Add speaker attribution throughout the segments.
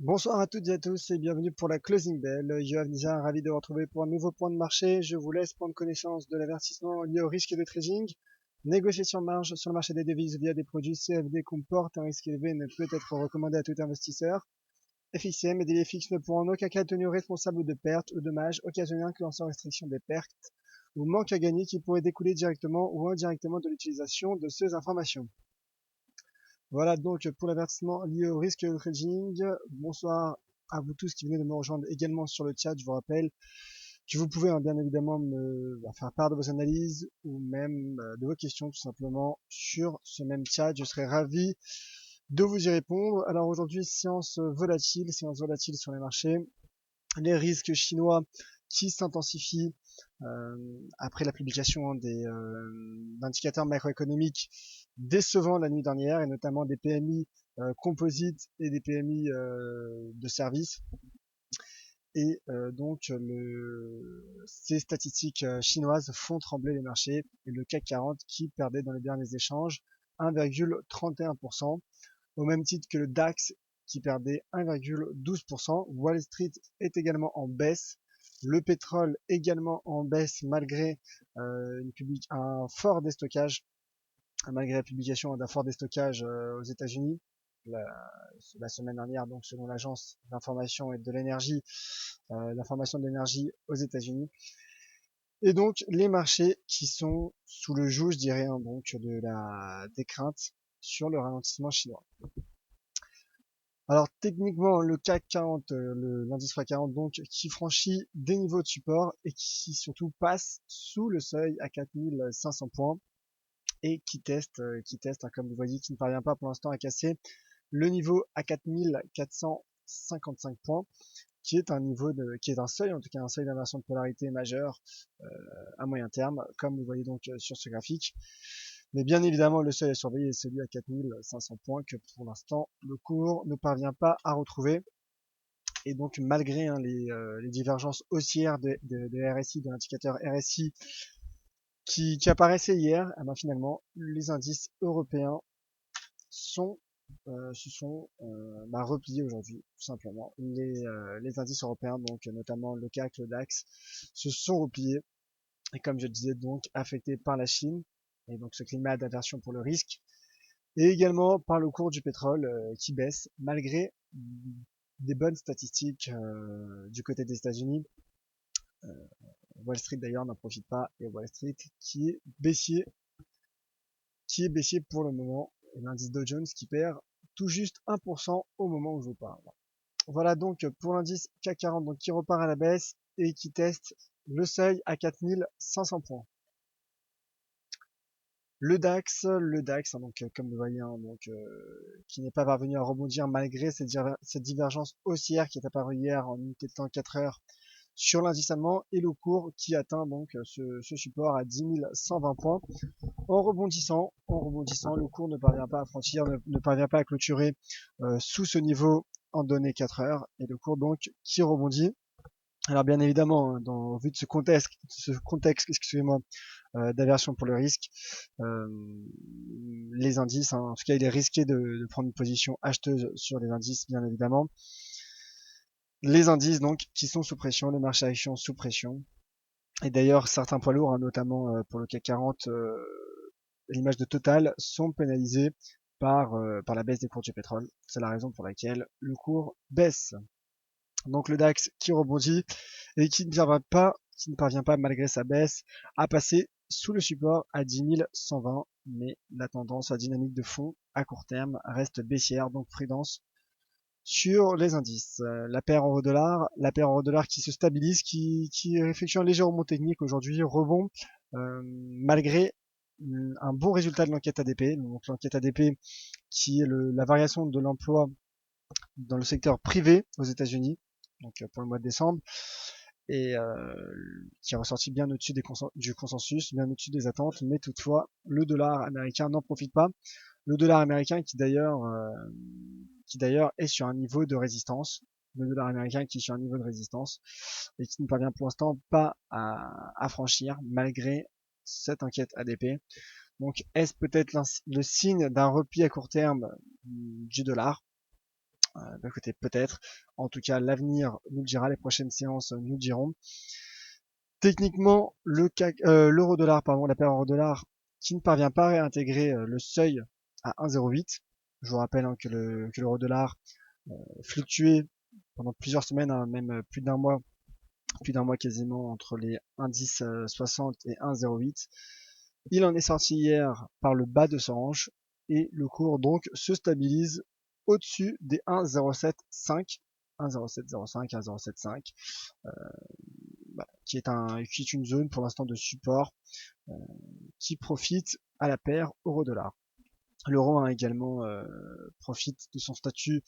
Speaker 1: Bonsoir à toutes et à tous et bienvenue pour la Closing Bell. Yoav Nizar, ravi de vous retrouver pour un nouveau point de marché. Je vous laisse prendre connaissance de l'avertissement lié au risque de trading. Négociation de marge sur le marché des devises via des produits CFD comportent un risque élevé et ne peut être recommandé à tout investisseur. FXM et des FX ne pourront en aucun cas être tenus responsables de pertes ou dommages occasionnés incluant sans restriction des pertes ou manque à gagner qui pourraient découler directement ou indirectement de l'utilisation de ces informations. Voilà donc pour l'avertissement lié au risque de trading. Bonsoir à vous tous qui venez de me rejoindre également sur le chat. Je vous rappelle que vous pouvez bien évidemment me faire part de vos analyses ou même de vos questions tout simplement sur ce même chat. Je serai ravi de vous y répondre. Alors aujourd'hui, séance volatile sur les marchés. Les risques chinois qui s'intensifient après la publication d'indicateurs macroéconomiques décevants la nuit dernière, et notamment des PMI composites et des PMI de services. Et ces statistiques chinoises font trembler les marchés, et le CAC 40 qui perdait dans les derniers échanges 1,31%, au même titre que le DAX qui perdait 1,12%. Wall Street est également en baisse. Le pétrole également en baisse malgré un fort déstockage, malgré la publication d'un fort déstockage aux États-Unis la, la semaine dernière, donc selon l'agence d'information et de l'énergie, l'information de l'énergie aux États-Unis. Et donc les marchés qui sont sous le joug, je dirais, donc des craintes sur le ralentissement chinois. Alors techniquement, le CAC 40, l'indice FTSE 40, donc, qui franchit des niveaux de support et qui surtout passe sous le seuil à 4500 points et qui teste, hein, comme vous voyez, qui ne parvient pas pour l'instant à casser le niveau à 4455 points, qui est un seuil, en tout cas un seuil d'inversion de polarité majeur à moyen terme, comme vous voyez donc sur ce graphique. Mais bien évidemment, le seuil à surveiller est celui à 4500 points que pour l'instant, le cours ne parvient pas à retrouver. Et donc, malgré les divergences haussières de RSI, de l'indicateur RSI qui apparaissait hier, finalement, les indices européens sont, se sont repliés aujourd'hui, tout simplement. Les indices européens, donc notamment le CAC, le DAX, se sont repliés, et comme je le disais, donc affectés par la Chine, et donc ce climat d'aversion pour le risque, et également par le cours du pétrole qui baisse, malgré des bonnes statistiques du côté des États-Unis. Wall Street d'ailleurs n'en profite pas, et Wall Street qui est baissier pour le moment, et l'indice Dow Jones qui perd tout juste 1% au moment où je vous parle. Voilà donc pour l'indice CAC 40, donc qui repart à la baisse et qui teste le seuil à 4500 points. Le DAX, hein, donc comme vous voyez, hein, qui n'est pas parvenu à rebondir malgré cette divergence haussière qui est apparue hier en unité de temps 4 heures sur l'indice allemand, et le cours qui atteint donc ce support à 10 120 points. En rebondissant, le cours ne parvient pas à franchir, ne parvient pas à clôturer sous ce niveau en données 4 heures, et le cours donc qui rebondit. Alors bien évidemment, hein, au vu de ce contexte, excusez-moi, d'aversion pour le risque, euh, les indices, hein, en tout cas il est risqué de prendre une position acheteuse sur les indices, bien évidemment. Les indices donc qui sont sous pression, les marchés actions sous pression. Et d'ailleurs certains poids lourds, hein, notamment pour le CAC 40, l'image de Total, sont pénalisés par la baisse des cours du pétrole. C'est la raison pour laquelle le cours baisse. Donc le DAX qui rebondit et qui ne parvient pas malgré sa baisse à passer sous le support à 10 120, mais la tendance, la dynamique de fond à court terme reste baissière, donc prudence sur les indices. La paire euro-dollar qui se stabilise, qui effectue un léger rebond technique aujourd'hui, rebond malgré un bon résultat de l'enquête ADP. Donc l'enquête ADP qui est la variation de l'emploi dans le secteur privé aux États-Unis, donc pour le mois de décembre, et qui est ressorti bien au-dessus du consensus, bien au-dessus des attentes, mais toutefois le dollar américain n'en profite pas. Le dollar américain qui d'ailleurs est sur un niveau de résistance, le dollar américain qui est sur un niveau de résistance et qui ne parvient pour l'instant pas à franchir malgré cette enquête ADP. Donc est-ce peut-être le signe d'un repli à court terme du dollar? Écoutez, peut-être. En tout cas, l'avenir nous le dira, les prochaines séances nous le diront. Techniquement, l'euro-dollar, pardon, la paire euro-dollar qui ne parvient pas à réintégrer le seuil à 1,08. Je vous rappelle que l'euro-dollar fluctuait pendant plusieurs semaines, même plus d'un mois quasiment entre les 1,1060 et 1,08. Il en est sorti hier par le bas de son range et le cours donc se stabilise au-dessus des 1,075, 1,0705, 1,075, qui est une zone pour l'instant de support qui profite à la paire euro-dollar. L'euro également profite de son statut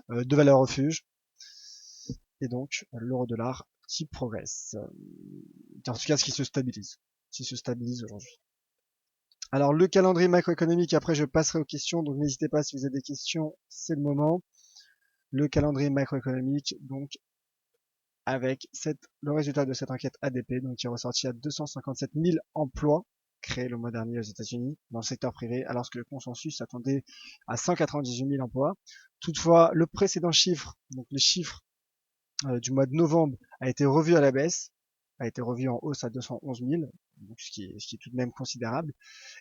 Speaker 1: de valeur refuge et donc l'euro-dollar qui progresse. En tout cas, ce qui se stabilise aujourd'hui. Alors le calendrier macroéconomique, après je passerai aux questions, donc n'hésitez pas si vous avez des questions, c'est le moment. Le calendrier macroéconomique, donc avec le résultat de cette enquête ADP, donc qui est ressorti à 257 000 emplois créés le mois dernier aux États-Unis dans le secteur privé, alors que le consensus s'attendait à 198 000 emplois. Toutefois, le précédent chiffre, donc les chiffres du mois de novembre, a été revu à la baisse, a été revu en hausse à 211 000, donc ce qui est tout de même considérable.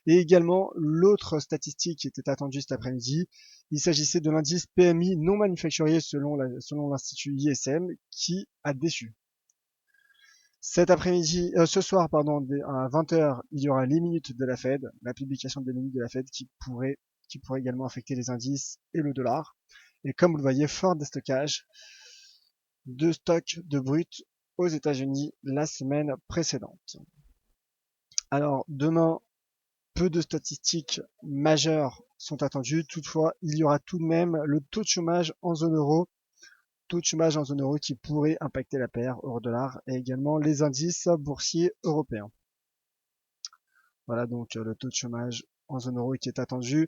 Speaker 1: Et également, l'autre statistique qui était attendue cet après-midi, il s'agissait de l'indice PMI non manufacturier selon l'Institut ISM qui a déçu. Cet après-midi, ce soir, pardon, à 20h, il y aura les minutes de la Fed, la publication des minutes de la Fed qui pourrait également affecter les indices et le dollar. Et comme vous le voyez, fort déstockage de stock de brut aux États-Unis la semaine précédente. Alors, demain, peu de statistiques majeures sont attendues. Toutefois, il y aura tout de même le taux de chômage en zone euro. Taux de chômage en zone euro qui pourrait impacter la paire euro-dollar et également les indices boursiers européens. Voilà donc le taux de chômage en zone euro qui est attendu.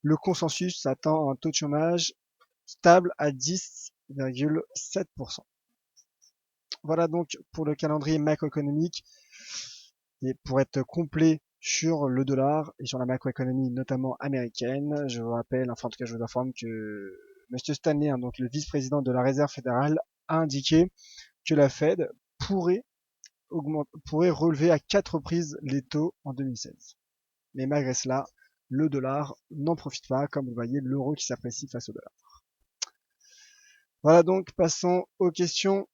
Speaker 1: Le consensus attend un taux de chômage stable à 10,7%. Voilà donc pour le calendrier macroéconomique. Et pour être complet sur le dollar et sur la macroéconomie notamment américaine, je vous rappelle, enfin en tout cas je vous informe que M. Stanley, donc le vice-président de la Réserve fédérale, a indiqué que la Fed pourrait relever à 4 reprises les taux en 2016. Mais malgré cela, le dollar n'en profite pas, comme vous voyez, l'euro qui s'apprécie face au dollar. Voilà donc, passons aux questions.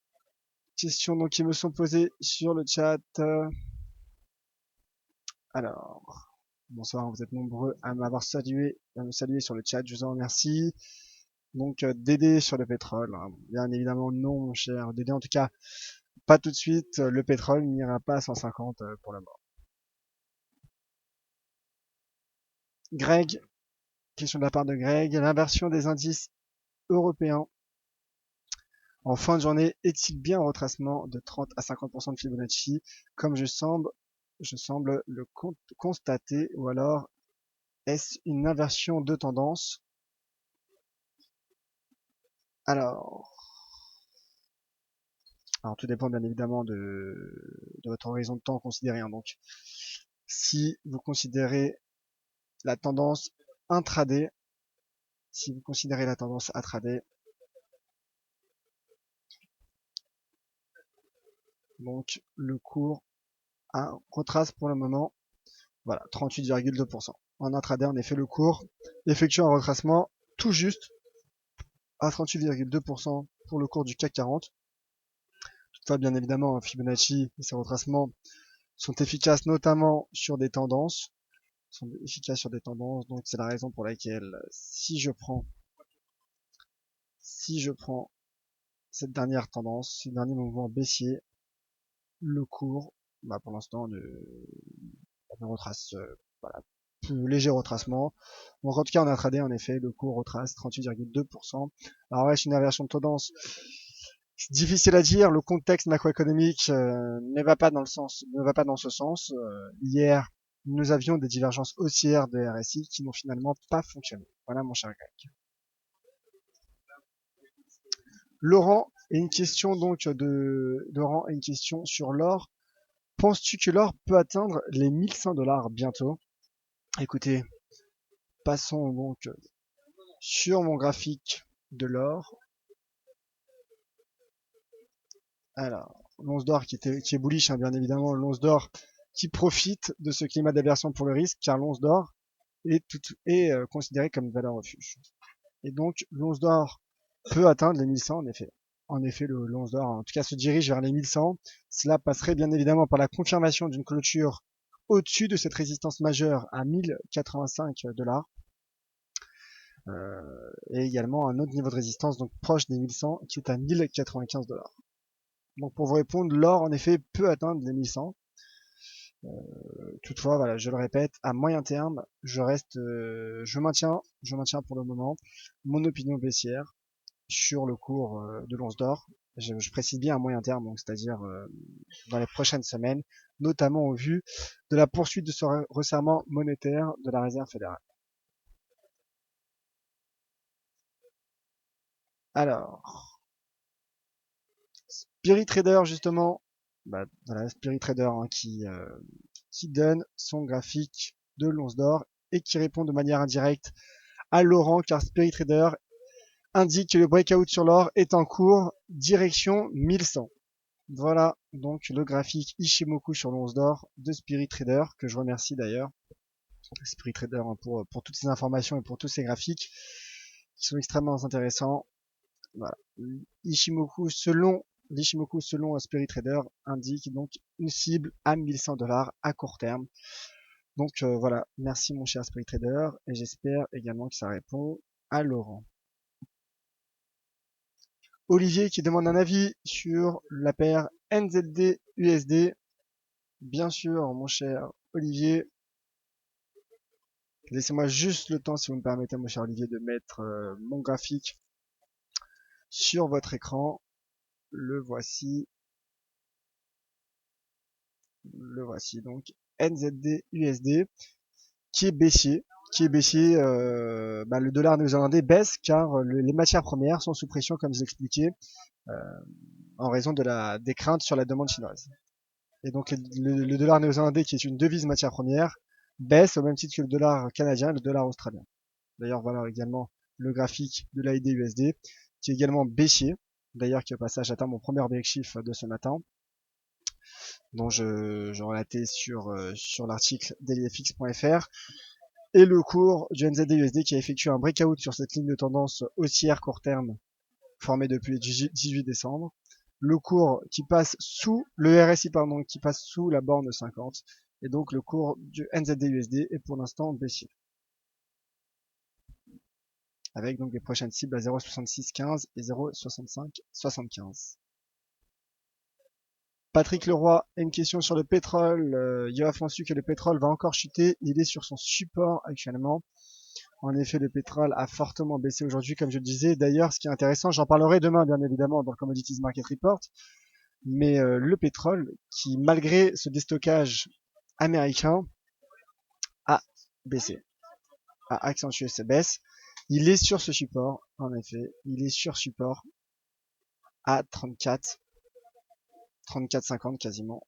Speaker 1: Questions donc qui me sont posées sur le chat. Alors, bonsoir, vous êtes nombreux à m'avoir salué, à me saluer sur le chat, je vous en remercie. Donc, Dédé sur le pétrole, hein. Bien évidemment non, mon cher Dédé, en tout cas, pas tout de suite, le pétrole n'ira pas à 150 pour le moment. Greg, question de la part de Greg, l'inversion des indices européens en fin de journée est-il bien un retracement de 30 à 50% de Fibonacci, comme je semble le constater, ou alors est-ce une inversion de tendance? Alors, tout dépend bien évidemment de votre horizon de temps considéré, hein. Donc, si vous considérez la tendance intraday, donc le cours retrace pour le moment, voilà, 38,2%. En intraday, en effet, le cours effectue un retracement tout juste à 38,2% pour le cours du CAC 40. Toutefois, bien évidemment, Fibonacci et ses retracements sont efficaces notamment sur des tendances, donc c'est la raison pour laquelle si je prends cette dernière tendance, ce dernier mouvement baissier, le cours, pour l'instant, ne retrace, voilà, plus léger retracement. Donc en tout cas en intraday, en effet, le cours retrace 38,2%. Alors ouais, c'est une inversion de tendance. C'est difficile à dire. Le contexte macroéconomique ne va pas dans ce sens. Hier, nous avions des divergences haussières de RSI qui n'ont finalement pas fonctionné. Voilà mon cher Greg. Laurent a une question sur l'or. Penses-tu que l'or peut atteindre les 1100 $ bientôt? Écoutez, passons donc sur mon graphique de l'or. Alors, l'once d'or qui est bullish, hein, bien évidemment, l'once d'or qui profite de ce climat d'aversion pour le risque, car l'once d'or est considéré comme une valeur refuge. Et donc, l'once d'or peut atteindre les 1100, en effet. En effet, l'once d'or, en tout cas, se dirige vers les 1100. Cela passerait bien évidemment par la confirmation d'une clôture au-dessus de cette résistance majeure à 1085 $. Et également un autre niveau de résistance, donc proche des 1100, qui est à 1095 $. Donc pour vous répondre, l'or en effet peut atteindre les 1100. Toutefois, voilà, je le répète, à moyen terme, je maintiens pour le moment mon opinion baissière sur le cours de l'once d'or. Je précise bien à moyen terme, donc c'est-à-dire dans les prochaines semaines, notamment au vu de la poursuite de ce resserrement monétaire de la Réserve fédérale. Alors, Spirit Trader justement, bah, voilà, Spirit Trader hein, qui donne son graphique de l'once d'or et qui répond de manière indirecte à Laurent, car Spirit Trader indique que le breakout sur l'or est en cours, direction 1100. Voilà donc le graphique Ishimoku sur l'once d'or de Spirit Trader, que je remercie d'ailleurs, Spirit Trader, hein, pour toutes ces informations et pour tous ces graphiques qui sont extrêmement intéressants. Voilà. L'Ishimoku selon Spirit Trader indique donc une cible à 1100 $ à court terme. Donc voilà, merci mon cher Spirit Trader, et j'espère également que ça répond à Laurent. Olivier qui demande un avis sur la paire NZD USD. Bien sûr, mon cher Olivier. Laissez-moi juste le temps, si vous me permettez, mon cher Olivier, de mettre mon graphique sur votre écran. Le voici. Le voici donc. NZD USD qui est baissier. Le dollar néo-zélandais baisse car les matières premières sont sous pression, comme je l'expliquais, en raison des craintes sur la demande chinoise. Et donc le dollar néo-zélandais, qui est une devise matière première, baisse au même titre que le dollar canadien et le dollar australien. D'ailleurs, voilà également le graphique de l'AED USD, qui est également baissier, d'ailleurs qui au passage atteint mon premier objectif de ce matin, dont je relatais sur l'article dailyfx.fr, et le cours du NZD USD qui a effectué un breakout sur cette ligne de tendance haussière court terme formée depuis le 18 décembre. Le cours qui passe sous le RSI, pardon, qui passe sous la borne 50, et donc le cours du NZD USD est pour l'instant baissier, avec donc des prochaines cibles à 0,6615 et 0,6575. Patrick Leroy a une question sur le pétrole. Yoav Fonsu que le pétrole va encore chuter. Il est sur son support actuellement. En effet, le pétrole a fortement baissé aujourd'hui, comme je le disais. D'ailleurs, ce qui est intéressant, j'en parlerai demain, bien évidemment, dans le Commodities Market Report. Mais le pétrole, qui malgré ce déstockage américain, a baissé, a accentué sa baisse. Il est sur ce support, en effet. Il est sur support à 34,50 quasiment.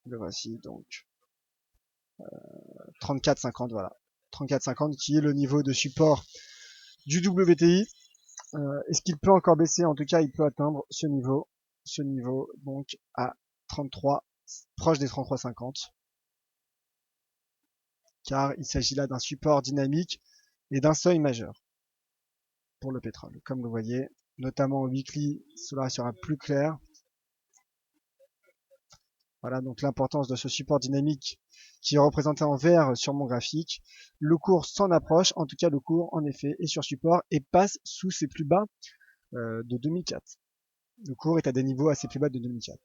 Speaker 1: Le voici donc. 34,50, voilà. 34,50 qui est le niveau de support du WTI. Est-ce qu'il peut encore baisser? En tout cas, il peut atteindre ce niveau donc à 33, proche des 33,50. Car il s'agit là d'un support dynamique et d'un seuil majeur pour le pétrole. Comme vous voyez, notamment au weekly, cela sera plus clair. Voilà donc l'importance de ce support dynamique qui est représenté en vert sur mon graphique. Le cours s'en approche, en tout cas le cours en effet est sur support et passe sous ses plus bas de 2004. Le cours est à des niveaux assez plus bas de 2004.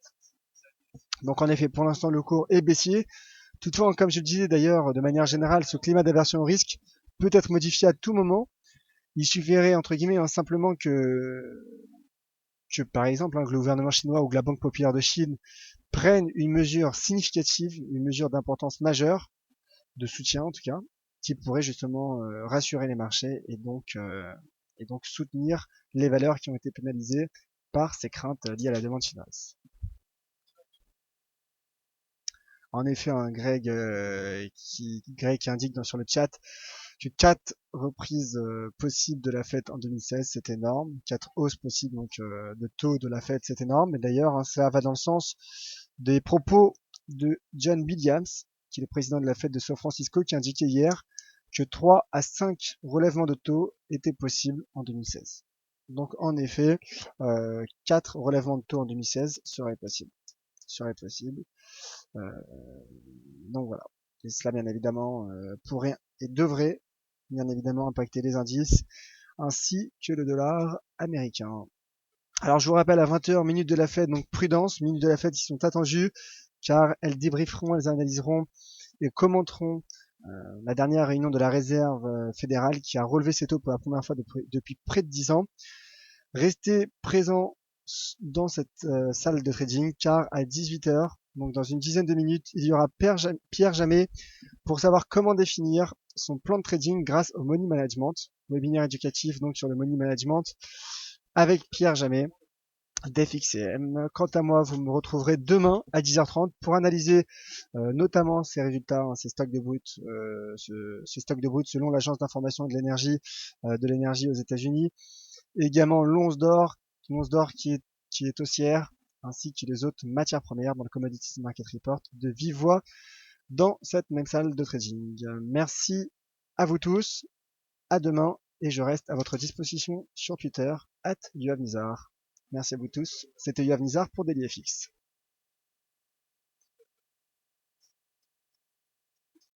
Speaker 1: Donc en effet pour l'instant le cours est baissier. Toutefois, comme je le disais d'ailleurs, de manière générale, ce climat d'aversion au risque peut être modifié à tout moment. Il suffirait entre guillemets simplement que par exemple que le gouvernement chinois ou que la Banque populaire de Chine prennent une mesure significative, une mesure d'importance majeure, de soutien en tout cas, qui pourrait justement rassurer les marchés et donc soutenir les valeurs qui ont été pénalisées par ces craintes liées à la demande chinoise. En effet, Greg qui indique sur le chat que 4 reprises possibles de la Fed en 2016, c'est énorme. 4 hausses possibles donc de taux de la Fed, c'est énorme. Et d'ailleurs, hein, ça va dans le sens des propos de John Williams, qui est le président de la Fed de San Francisco, qui indiquait hier que 3 à 5 relèvements de taux étaient possibles en 2016. Donc en effet, 4 relèvements de taux en 2016 seraient possibles. Euh, donc voilà. Et cela bien évidemment pourrait et devrait bien évidemment impacter les indices ainsi que le dollar américain. Alors je vous rappelle à 20h, minutes de la Fed, donc prudence, minutes de la Fed qui sont attendues car elles débrieferont, elles analyseront et commenteront la dernière réunion de la réserve fédérale qui a relevé ses taux pour la première fois depuis près de 10 ans. Restez présents dans cette salle de trading car à 18h, donc dans une dizaine de minutes, il y aura Pierre Jamet pour savoir comment définir son plan de trading grâce au money management, webinaire éducatif donc sur le money management avec Pierre Jamet d'FXCM. Quant à moi, vous me retrouverez demain à 10h30 pour analyser notamment ces résultats, hein, ces stocks de brut, ces stocks de brut selon l'agence d'information de l'énergie aux États-Unis. Et également l'once d'or qui est haussière, ainsi que les autres matières premières dans le Commodities Market Report de vive voix dans cette même salle de trading. Merci à vous tous, à demain, et je reste à votre disposition sur Twitter, @YouHaveNizar. Merci à vous tous, c'était YouHaveNizar pour DailyFX.